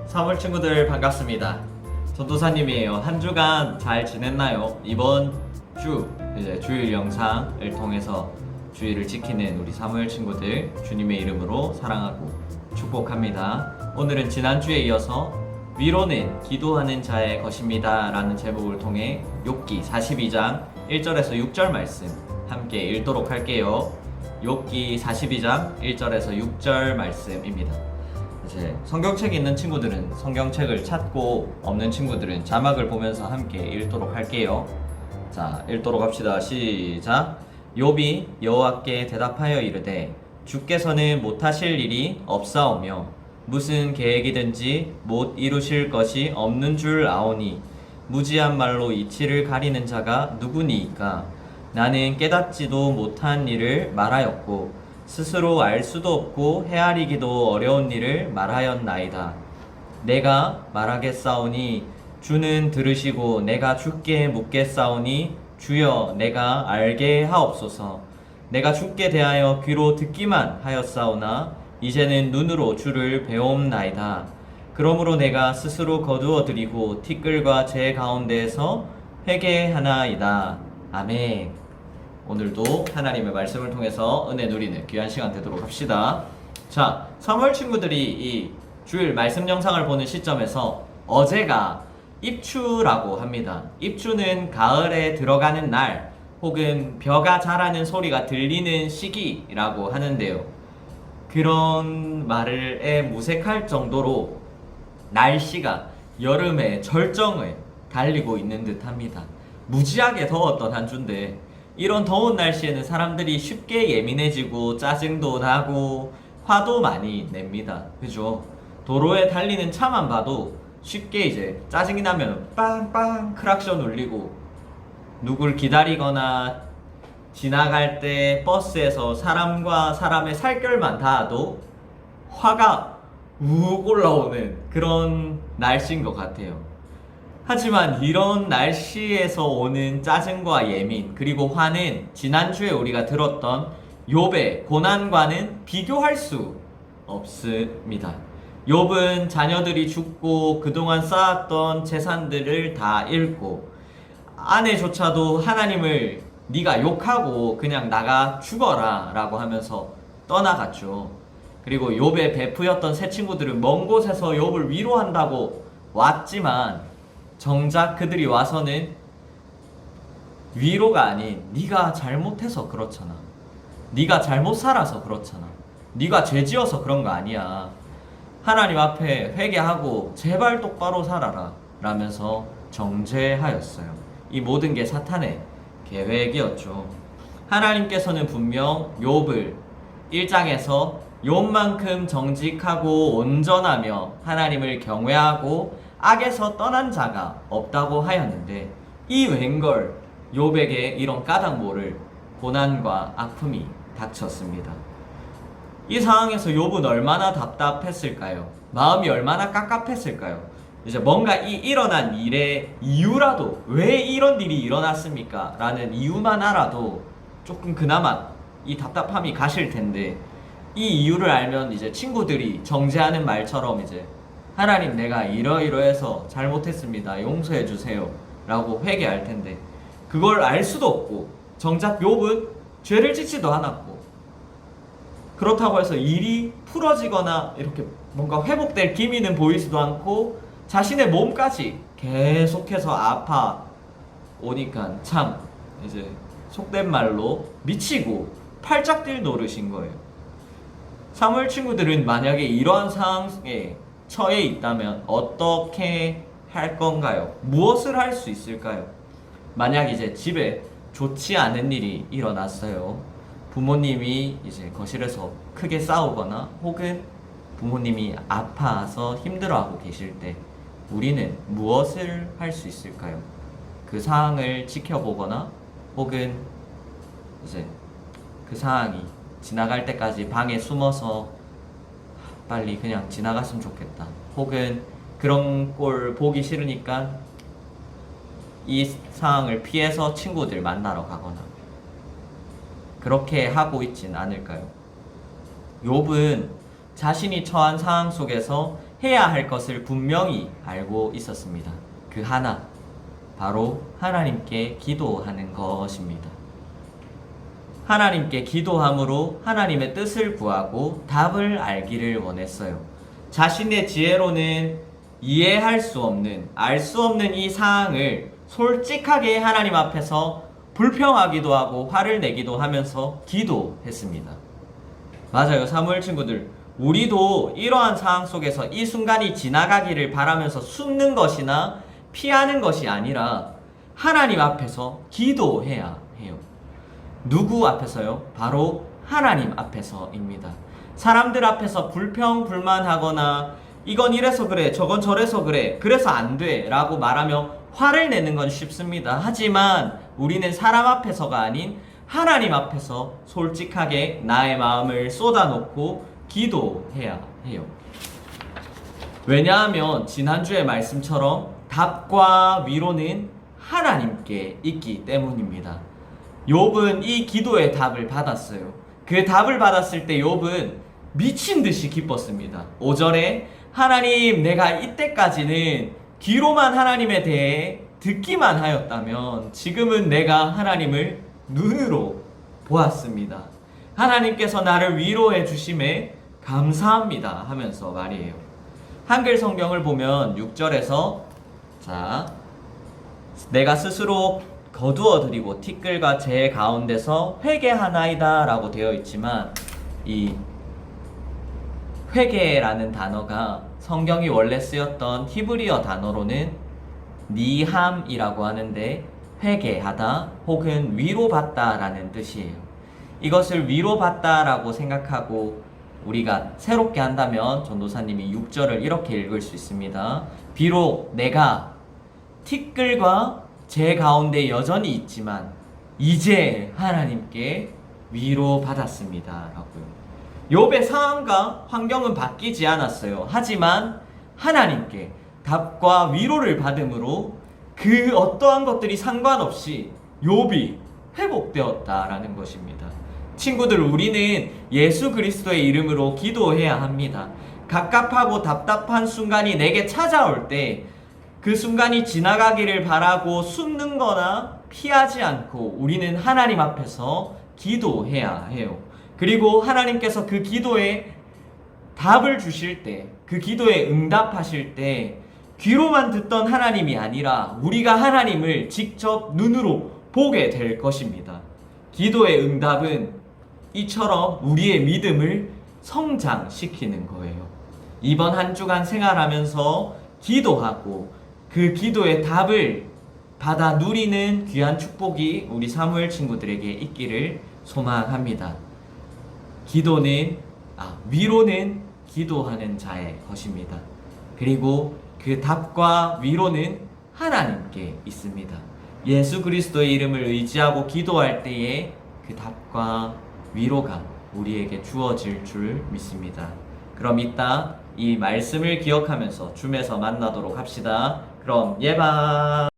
3월 친구들 반갑습니다. 전도사님이에요. 한 주간 잘 지냈나요? 이번 주 이제 주일 영상을 통해서 주일을 지키는 우리 3월 친구들 주님의 이름으로 사랑하고 축복합니다. 오늘은 지난주에 이어서 위로는 기도하는 자의 것입니다 라는 제목을 통해 욥기 42장 1절에서 6절 말씀 함께 읽도록 할게요. 욥기 42장 1절에서 6절 말씀입니다. 이제 성경책이 있는 친구들은 성경책을 찾고 없는 친구들은 자막을 보면서 함께 읽도록 할게요. 자, 읽도록 합시다. 시작. 욥이 여호와께 대답하여 이르되 주께서는 못하실 일이 없사오며 무슨 계획이든지 못 이루실 것이 없는 줄 아오니 무지한 말로 이치를 가리는 자가 누구니이까. 나는 깨닫지도 못한 일을 말하였고 스스로 알 수도 없고 헤아리기도 어려운 일을 말하였나이다. 내가 말하겠사오니 주는 들으시고 내가 주께 묻겠사오니 주여 내가 알게 하옵소서. 내가 주께 대하여 귀로 듣기만 하였사오나 이제는 눈으로 주를 배움나이다. 그러므로 내가 스스로 거두어 드리고 티끌과 제 가운데에서 회개하나이다. 아멘. 오늘도 하나님의 말씀을 통해서 은혜 누리는 귀한 시간 되도록 합시다. 자, 3월 친구들이 이 주일 말씀 영상을 보는 시점에서 어제가 입추라고 합니다. 입추는 가을에 들어가는 날 혹은 벼가 자라는 소리가 들리는 시기라고 하는데요. 그런 말에 무색할 정도로 날씨가 여름의 절정을 달리고 있는 듯 합니다. 무지하게 더웠던 한 주인데 이런 더운 날씨에는 사람들이 쉽게 예민해지고 짜증도 나고 화도 많이 냅니다. 그죠? 도로에 달리는 차만 봐도 쉽게 이제 짜증이 나면 빵빵 크락션 울리고, 누굴 기다리거나 지나갈 때 버스에서 사람과 사람의 살결만 닿아도 화가 욱 올라오는 그런 날씨인 것 같아요. 하지만 이런 날씨에서 오는 짜증과 예민 그리고 화는 지난주에 우리가 들었던 욥의 고난과는 비교할 수 없습니다. 욥은 자녀들이 죽고 그동안 쌓았던 재산들을 다 잃고 아내조차도 하나님을 네가 욕하고 그냥 나가 죽어라 라고 하면서 떠나갔죠. 그리고 욥의 베프였던 세 친구들은 먼 곳에서 욥을 위로한다고 왔지만 정작 그들이 와서는 위로가 아닌 네가 잘못해서 그렇잖아, 네가 잘못 살아서 그렇잖아, 네가 죄지어서 그런 거 아니야, 하나님 앞에 회개하고 제발 똑바로 살아라 라면서 정죄하였어요. 이 모든 게 사탄의 계획이었죠. 하나님께서는 분명 욥을 1장에서 욥만큼 정직하고 온전하며 하나님을 경외하고 악에서 떠난 자가 없다고 하였는데 이 웬걸 욥에게 이런 까닭 모를 고난과 아픔이 닥쳤습니다. 이 상황에서 욥은 얼마나 답답했을까요? 마음이 얼마나 깝깝했을까요? 이제 뭔가 이 일어난 일의 이유라도, 왜 이런 일이 일어났습니까? 라는 이유만 알아도 조금 그나마 이 답답함이 가실 텐데, 이 이유를 알면 이제 친구들이 정죄하는 말처럼 이제 하나님 내가 이러이러해서 잘못했습니다, 용서해 주세요 라고 회개할 텐데, 그걸 알 수도 없고 정작 욥은 죄를 짓지도 않았고 그렇다고 해서 일이 풀어지거나 이렇게 뭔가 회복될 기미는 보이지도 않고 자신의 몸까지 계속해서 아파 오니까 참 이제 속된 말로 미치고 팔짝 뛸 노릇인 거예요. 3월 친구들은 만약에 이러한 상황에 처해 있다면 어떻게 할 건가요? 무엇을 할 수 있을까요? 만약 이제 집에 좋지 않은 일이 일어났어요. 부모님이 이제 거실에서 크게 싸우거나 혹은 부모님이 아파서 힘들어하고 계실 때 우리는 무엇을 할 수 있을까요? 그 상황을 지켜보거나 혹은 이제 그 상황이 지나갈 때까지 방에 숨어서 빨리 그냥 지나갔으면 좋겠다, 혹은 그런 꼴 보기 싫으니까 이 상황을 피해서 친구들 만나러 가거나 그렇게 하고 있진 않을까요? 욥은 자신이 처한 상황 속에서 해야 할 것을 분명히 알고 있었습니다. 그 하나, 바로 하나님께 기도하는 것입니다. 하나님께 기도함으로 하나님의 뜻을 구하고 답을 알기를 원했어요. 자신의 지혜로는 이해할 수 없는, 알 수 없는 이 사항을 솔직하게 하나님 앞에서 불평하기도 하고 화를 내기도 하면서 기도했습니다. 맞아요, 사무엘 친구들. 우리도 이러한 상황 속에서 이 순간이 지나가기를 바라면서 숨는 것이나 피하는 것이 아니라 하나님 앞에서 기도해야 해요. 누구 앞에서요? 바로 하나님 앞에서입니다. 사람들 앞에서 불평불만하거나 이건 이래서 그래, 저건 저래서 그래, 그래서 안 돼 라고 말하며 화를 내는 건 쉽습니다. 하지만 우리는 사람 앞에서가 아닌 하나님 앞에서 솔직하게 나의 마음을 쏟아놓고 기도해야 해요. 왜냐하면 지난주의 말씀처럼 답과 위로는 하나님께 있기 때문입니다. 욥은 이 기도의 답을 받았어요. 그 답을 받았을 때 욥은 미친 듯이 기뻤습니다. 5절에 하나님, 내가 이때까지는 귀로만 하나님에 대해 듣기만 하였다면 지금은 내가 하나님을 눈으로 보았습니다. 하나님께서 나를 위로해 주심에 감사합니다 하면서 말이에요. 한글 성경을 보면 6절에서 내가 스스로 거두어 드리고 티끌과 재 가운데서 회개하나이다 라고 되어 있지만, 이 회개라는 단어가 성경이 원래 쓰였던 히브리어 단어로는 니함이라고 하는데, 회개하다 혹은 위로받다 라는 뜻이에요. 이것을 위로받다 라고 생각하고 우리가 새롭게 한다면 전도사님이 6절을 이렇게 읽을 수 있습니다. 비록 내가 티끌과 재 가운데 여전히 있지만 이제 하나님께 위로받았습니다 라고요. 욥의 상황과 환경은 바뀌지 않았어요. 하지만 하나님께 답과 위로를 받음으로 그 어떠한 것들이 상관없이 욥이 회복되었다라는 것입니다. 친구들, 우리는 예수 그리스도의 이름으로 기도해야 합니다. 갑갑하고 답답한 순간이 내게 찾아올 때 그 순간이 지나가기를 바라고 숨는 거나 피하지 않고 우리는 하나님 앞에서 기도해야 해요. 그리고 하나님께서 그 기도에 답을 주실 때, 그 기도에 응답하실 때 귀로만 듣던 하나님이 아니라 우리가 하나님을 직접 눈으로 보게 될 것입니다. 기도의 응답은 이처럼 우리의 믿음을 성장시키는 거예요. 이번 한 주간 생활하면서 기도하고 그 기도의 답을 받아 누리는 귀한 축복이 우리 사무엘 친구들에게 있기를 소망합니다. 위로는 기도하는 자의 것입니다. 그리고 그 답과 위로는 하나님께 있습니다. 예수 그리스도의 이름을 의지하고 기도할 때에 그 답과 위로가 우리에게 주어질 줄 믿습니다. 그럼 이따 이 말씀을 기억하면서 줌에서 만나도록 합시다. 그럼 예방.